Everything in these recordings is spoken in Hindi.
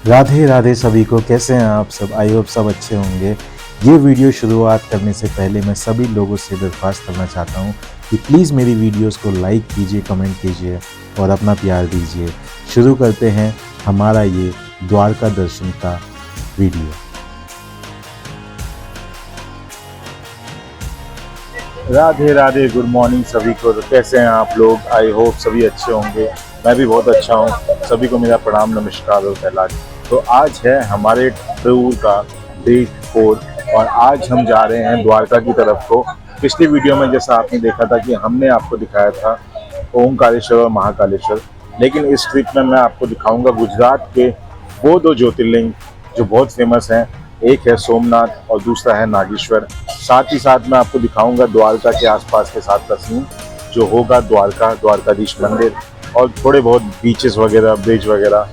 राधे राधे सभी को। कैसे हैं आप सब? आई होप सब अच्छे होंगे। ये वीडियो शुरुआत करने से पहले मैं सभी लोगों से दरख्वास्त करना चाहता हूँ कि प्लीज़ मेरी वीडियोस को लाइक कीजिए, कमेंट कीजिए और अपना प्यार दीजिए। शुरू करते हैं हमारा ये द्वारका दर्शन का video. Radhe Radhe, good morning सभी को। तो कैसे हैं आप लोग? आई होप सभी अच्छे होंगे। मैं भी बहुत अच्छा हूँ। सभी को मेरा प्रणाम, नमस्कार और पहला। तो आज है हमारे टूर का डे 4 और आज हम जा रहे हैं द्वारका की तरफ को। पिछली वीडियो में जैसा आपने देखा था कि हमने आपको दिखाया था ओमकारेश्वर और महाकालेश्वर, लेकिन इस ट्रिप में मैं आपको दिखाऊंगा गुजरात के वो दो ज्योतिर्लिंग जो बहुत फेमस हैं। एक है सोमनाथ और दूसरा है नागेश्वर। साथ ही साथ मैं आपको दिखाऊंगा द्वारका के आसपास के 7 का सीन जो होगा द्वारकाधीश मंदिर और थोड़े बहुत बीचेस वगैरह, ब्रिज वगैरह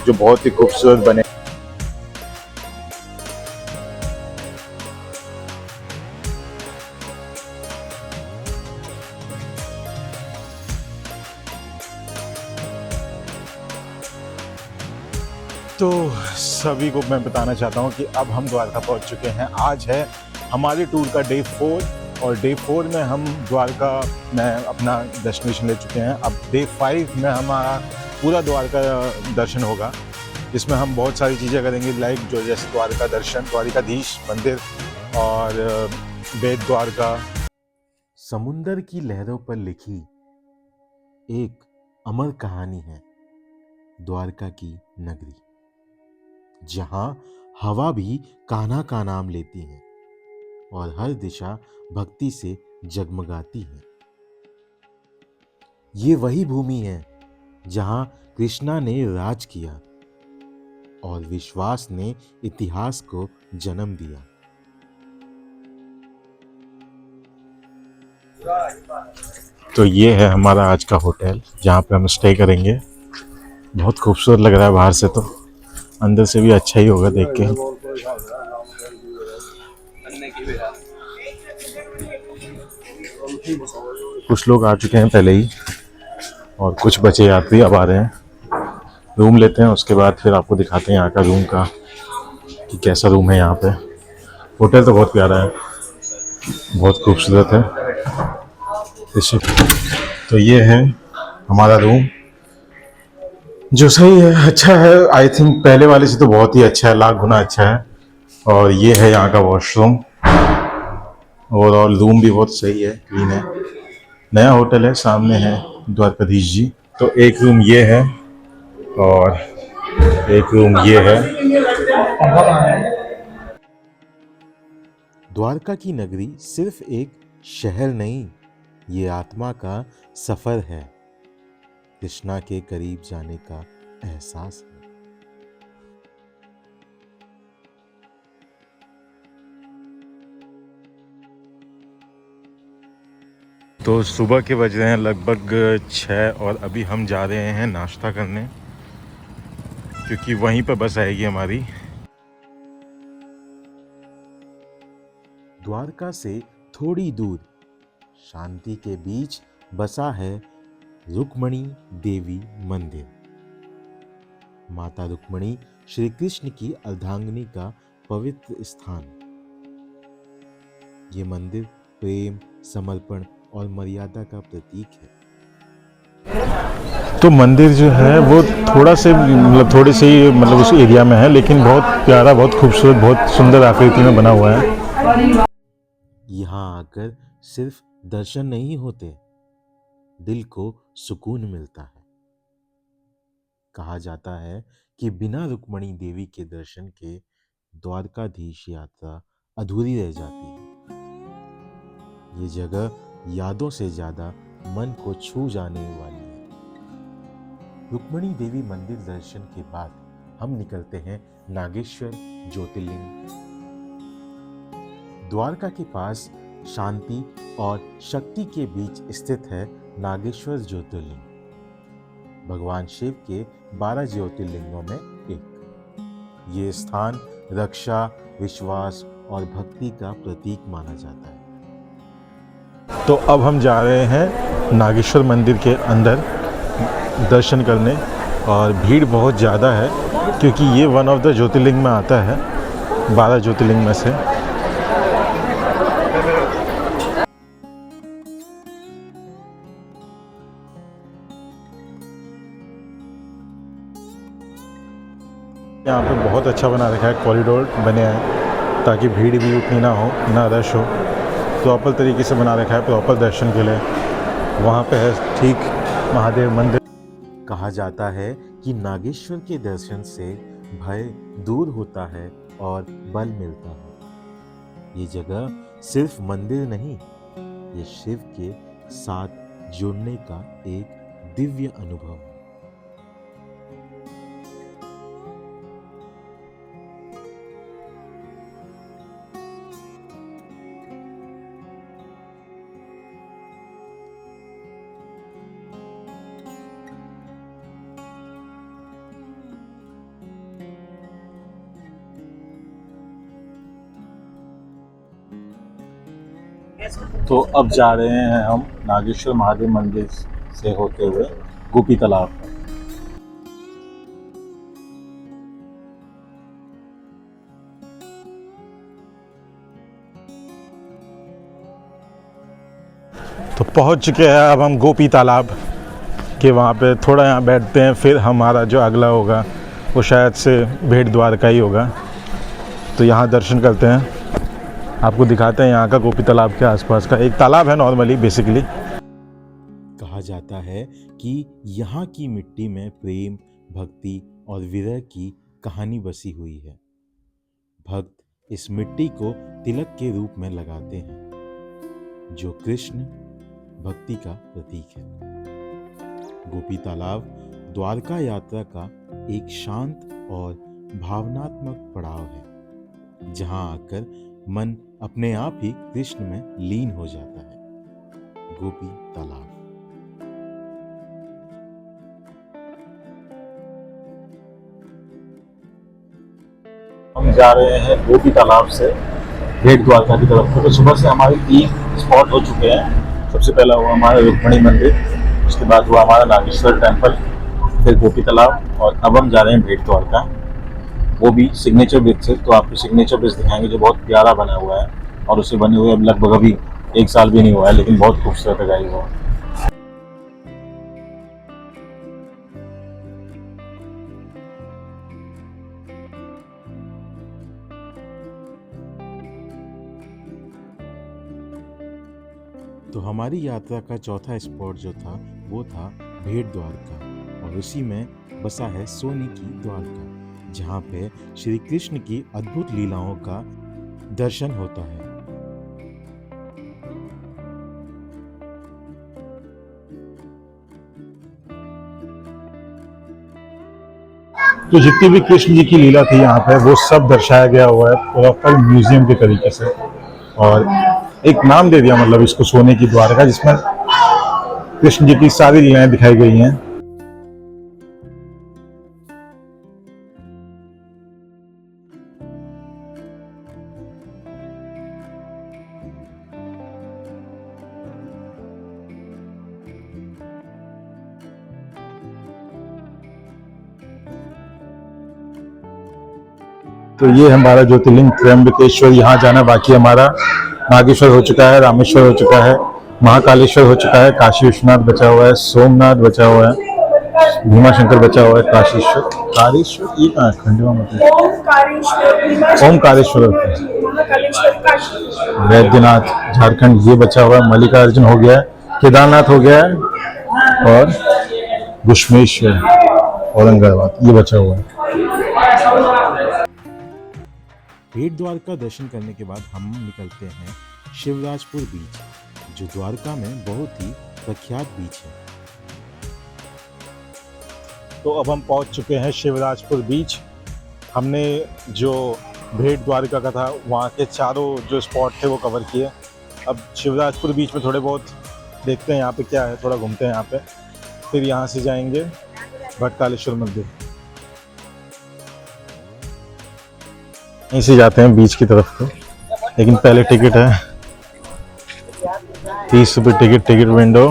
जो बहुत ही खूबसूरत बने। तो सभी को मैं बताना चाहता हूँ कि अब हम द्वारका पहुँच चुके हैं। आज है हमारे टूर का डे 4 और डे 4 में हम द्वारका में अपना डेस्टिनेशन ले चुके हैं। अब डे 5 में हमारा पूरा द्वारका दर्शन होगा, जिसमें हम बहुत सारी चीज़ें करेंगे, लाइक जो जैसे द्वारका दर्शन, द्वारकाधीश मंदिर और बेट द्वारका। समुंदर की लहरों पर लिखी एक अमर कहानी है द्वारका की नगरी, जहां हवा भी कान्हा का नाम लेती है और हर दिशा भक्ति से जगमगाती है। ये वही भूमि है जहां कृष्णा ने राज किया और विश्वास ने इतिहास को जन्म दिया। तो ये है हमारा आज का होटल जहाँ पे हम स्टे करेंगे। बहुत खूबसूरत लग रहा है बाहर से, तो अंदर से भी अच्छा ही होगा देख के। कुछ लोग आ चुके हैं पहले ही और कुछ बचे यात्री अब आ रहे हैं। रूम लेते हैं, उसके बाद फिर आपको दिखाते हैं यहाँ का रूम का कि कैसा रूम है यहाँ पे। होटल तो बहुत प्यारा है, बहुत खूबसूरत है। तो ये है हमारा रूम जो सही है, अच्छा है। आई थिंक पहले वाले से तो बहुत ही अच्छा है, लाख गुना अच्छा है। और ये है यहाँ का वॉशरूम। ओवरऑल रूम भी बहुत सही है, क्लीन है। नया होटल है, सामने है द्वारकाधीश जी। तो एक रूम ये है और एक रूम ये है। द्वारका की नगरी सिर्फ एक शहर नहीं, ये आत्मा का सफर है। कृष्णा के करीब जाने का एहसास है। तो सुबह के बज रहे हैं लगभग 6 और अभी हम जा रहे हैं नाश्ता करने, क्योंकि वहीं पर बस आएगी हमारी। द्वारका से थोड़ी दूर शांति के बीच बसा है रुक्मणी देवी मंदिर। माता रुक्मणी श्री कृष्ण की अर्धांगिनी का पवित्र स्थान। ये मंदिर प्रेम, समर्पण और मर्यादा का प्रतीक है। तो मंदिर जो है वो थोड़े से ही उस एरिया में है, लेकिन बहुत प्यारा, बहुत खूबसूरत, बहुत सुंदर आकृति में बना हुआ है। यहाँ आकर सिर्फ दर्शन नहीं होते, दिल को सुकून मिलता है। कहा जाता है कि बिना रुक्मणी देवी के दर्शन के द्वारकाधीश यात्रा अधूरी रह जाती है। ये जगह यादों से ज्यादा मन को छू जाने वाली है। रुक्मणी देवी मंदिर दर्शन के बाद हम निकलते हैं नागेश्वर ज्योतिर्लिंग। द्वारका के पास शांति और शक्ति के बीच स्थित है नागेश्वर ज्योतिर्लिंग, भगवान शिव के 12 ज्योतिर्लिंगों में एक। ये स्थान रक्षा, विश्वास और भक्ति का प्रतीक माना जाता है। तो अब हम जा रहे हैं नागेश्वर मंदिर के अंदर दर्शन करने और भीड़ बहुत ज़्यादा है, क्योंकि ये वन ऑफ द ज्योतिर्लिंग में आता है, 12 ज्योतिर्लिंग में से। यहाँ पे बहुत अच्छा बना रखा है, कॉरिडोर बने हैं ताकि भीड़ भी उतनी ना हो, ना रश हो। प्रॉपर तरीके से बना रखा है, प्रॉपर दर्शन के लिए। वहाँ पे है ठीक महादेव मंदिर। कहा जाता है कि नागेश्वर के दर्शन से भय दूर होता है और बल मिलता है। ये जगह सिर्फ मंदिर नहीं, ये शिव के साथ जुड़ने का एक दिव्य अनुभव है। तो अब जा रहे हैं हम नागेश्वर महादेव मंदिर से होते हुए गोपी तालाब। तो पहुंच चुके हैं अब हम गोपी तालाब के वहाँ पे। थोड़ा यहाँ बैठते हैं, फिर हमारा जो अगला होगा वो शायद से भेड़ द्वारका ही होगा। तो यहाँ दर्शन करते हैं, आपको दिखाते हैं यहाँ का गोपी तालाब के आसपास का। एक तालाब है नॉर्मली बेसिकली। कहा जाता है कि यहाँ की मिट्टी में प्रेम, भक्ति और विरह की कहानी बसी हुई है। भक्त इस मिट्टी को तिलक के रूप में लगाते हैं, जो कृष्ण भक्ति का प्रतीक है। गोपी तालाब द्वारका यात्रा का एक शांत और भावनात्मक पड़ाव है, जहाँ आकर मन अपने आप ही कृष्ण में लीन हो जाता है। गोपी तालाब। हम जा रहे हैं गोपी तालाब से भेड़ द्वारका की तरफ। तो सुबह से हमारे 3 स्पॉट हो चुके हैं। सबसे पहला हुआ हमारा रुक्मणी मंदिर, उसके बाद हुआ हमारा नागेश्वर टेम्पल, फिर गोपी तालाब, और अब हम जा रहे हैं भेड़ द्वारका, वो भी सिग्नेचर ब्रिज से। तो आपको सिग्नेचर ब्रिज दिखाएंगे जो बहुत प्यारा बना हुआ है, और उसे बने हुए अब लगभग अभी 1 साल भी नहीं हुआ है, लेकिन बहुत खूबसूरत है वो। तो हमारी यात्रा का चौथा स्पॉट जो था वो था भेड़ द्वारका, और उसी में बसा है सोने की द्वारका, जहाँ पे श्री कृष्ण की अद्भुत लीलाओं का दर्शन होता है। तो जितनी भी कृष्ण जी की लीला थी यहाँ पे वो सब दर्शाया गया हुआ है प्रॉपर म्यूजियम के तरीके से, और एक नाम दे दिया मतलब इसको सोने की द्वारका, जिसमें कृष्ण जी की सारी लीलाएं दिखाई गई हैं। तो ये हमारा ज्योतिर्लिंग त्र्यंबकेश्वर, यहाँ जाना बाकी हमारा। नागेश्वर हो चुका है, रामेश्वर हो चुका है, महाकालेश्वर हो चुका है, काशी विश्वनाथ बचा हुआ है, सोमनाथ बचा हुआ है, भीमाशंकर बचा हुआ है, काशीश्वर, कालेश्वर ये कहाँ है? खंडवा मतलब ओमकारेश्वर, वैद्यनाथ झारखंड ये बचा हुआ है, मल्लिकार्जुन हो गया है, केदारनाथ हो गया है, और घुश्मेश्वर औरंगाबाद ये बचा हुआ है। भेड़ द्वारका दर्शन करने के बाद हम निकलते हैं शिवराजपुर बीच, जो द्वारका में बहुत ही प्रख्यात बीच है। तो अब हम पहुंच चुके हैं शिवराजपुर बीच। हमने जो भेड़ द्वारका का था वहाँ के चारों जो स्पॉट थे वो कवर किए। अब शिवराजपुर बीच में थोड़े बहुत देखते हैं यहाँ पे क्या है, थोड़ा घूमते हैं यहाँ पे, फिर यहाँ से जाएंगे भट्टालेश्वर मंदिर। यहीं से जाते हैं बीच की तरफ को, लेकिन पहले टिकट है 30 रुपये टिकट विंडो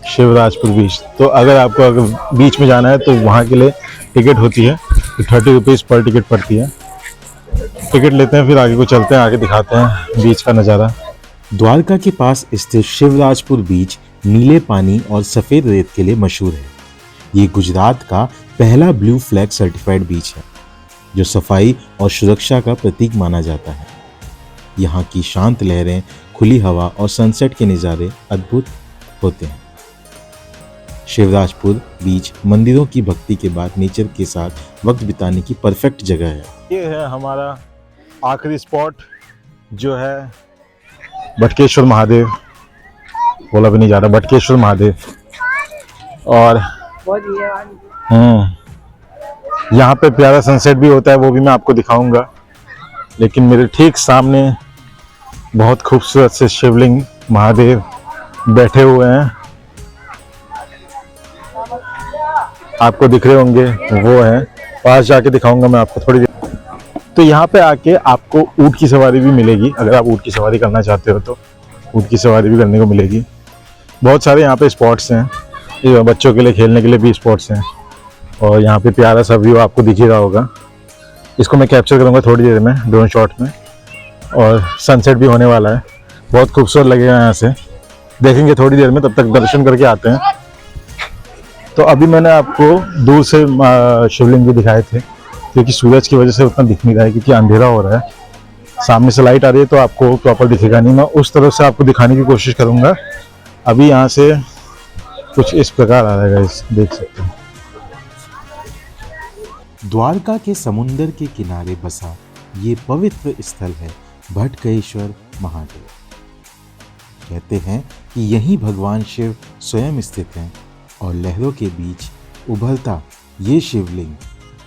शिवराजपुर बीच। तो अगर आपको बीच में जाना है तो वहाँ के लिए टिकट होती है 30 रुपीज़ पर टिकट पड़ती है। टिकट लेते हैं, फिर आगे को चलते हैं, आगे दिखाते हैं बीच का नज़ारा। द्वारका के पास स्थित शिवराजपुर बीच नीले पानी और सफ़ेद रेत के लिए मशहूर है। ये गुजरात का पहला ब्लू फ्लैग सर्टिफाइड बीच है, जो सफाई और सुरक्षा का प्रतीक माना जाता है। यहाँ की शांत लहरें, खुली हवा और सनसेट के नज़ारे अद्भुत होते हैं। शिवराजपुर बीच मंदिरों की भक्ति के बाद नेचर के साथ वक्त बिताने की परफेक्ट जगह है। ये है हमारा आखिरी स्पॉट, जो है बटकेश्वर महादेव। बोला भी नहीं जा रहा, बटकेश्वर महादेव। और यहाँ पे प्यारा सनसेट भी होता है, वो भी मैं आपको दिखाऊंगा। लेकिन मेरे ठीक सामने बहुत खूबसूरत से शिवलिंग महादेव बैठे हुए हैं, आपको दिख रहे होंगे, वो हैं। पास जाके दिखाऊंगा मैं आपको थोड़ी देर। तो यहाँ पे आके आपको ऊँट की सवारी भी मिलेगी। अगर आप ऊँट की सवारी करना चाहते हो तो ऊँट की सवारी भी करने को मिलेगी। बहुत सारे यहाँ पे स्पॉट्स हैं, ये बच्चों के लिए खेलने के लिए भी स्पॉट्स हैं। और यहाँ पे प्यारा सा व्यू आपको दिख ही रहा होगा। इसको मैं कैप्चर करूँगा थोड़ी देर में ड्रोन शॉट में। और सनसेट भी होने वाला है, बहुत खूबसूरत लगेगा यहाँ से, देखेंगे थोड़ी देर में। तब तक दर्शन करके आते हैं। तो अभी मैंने आपको दूर से शिवलिंग भी दिखाए थे, क्योंकि सूरज की वजह से उतना दिख नहीं रहा है, क्योंकि अंधेरा हो रहा है। सामने से लाइट आ रही है तो आपको प्रॉपर दिखेगा नहीं। मैं उस तरफ से आपको दिखाने की कोशिश करूँगा। अभी यहाँ से कुछ इस प्रकार आ रहा है गाइस, देख सकते हैं। द्वारका के समुंदर के किनारे बसा ये पवित्र स्थल है भटकेश्वर महादेव। कहते हैं कि यहीं भगवान शिव स्वयं स्थित हैं और लहरों के बीच उभरता ये शिवलिंग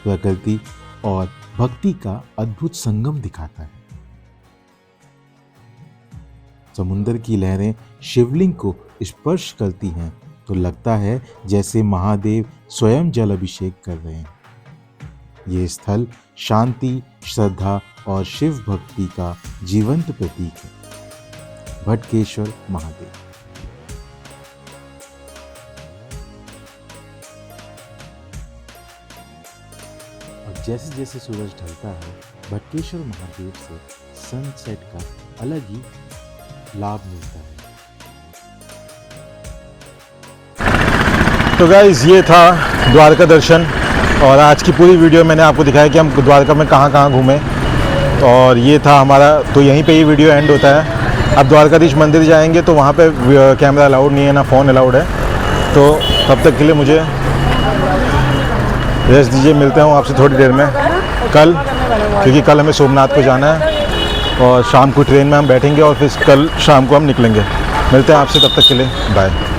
प्रकृति और भक्ति का अद्भुत संगम दिखाता है। समुंदर की लहरें शिवलिंग को स्पर्श करती हैं तो लगता है जैसे महादेव स्वयं जल अभिषेक कर रहे हैं। ये स्थल शांति, श्रद्धा और शिव भक्ति का जीवंत प्रतीक है। भटकेश्वर महादेव। और जैसे जैसे सूरज ढलता है, भटकेश्वर महादेव से सनसेट का अलग ही लाभ मिलता है। तो गाइस, ये था द्वारका दर्शन। और आज की पूरी वीडियो मैंने आपको दिखाया कि हम द्वारका में कहाँ कहाँ घूमे। और ये था हमारा, तो यहीं पे ये वीडियो एंड होता है। अब द्वारकाधीश मंदिर जाएंगे तो वहाँ पे कैमरा अलाउड नहीं है, ना फ़ोन अलाउड है। तो तब तक के लिए मुझे रेस्ट दीजिए। मिलता हूँ आपसे थोड़ी देर में कल, क्योंकि कल हमें सोमनाथ को जाना है और शाम को ट्रेन में हम बैठेंगे और फिर कल शाम को हम निकलेंगे। मिलते हैं आपसे, तब तक के लिए बाय।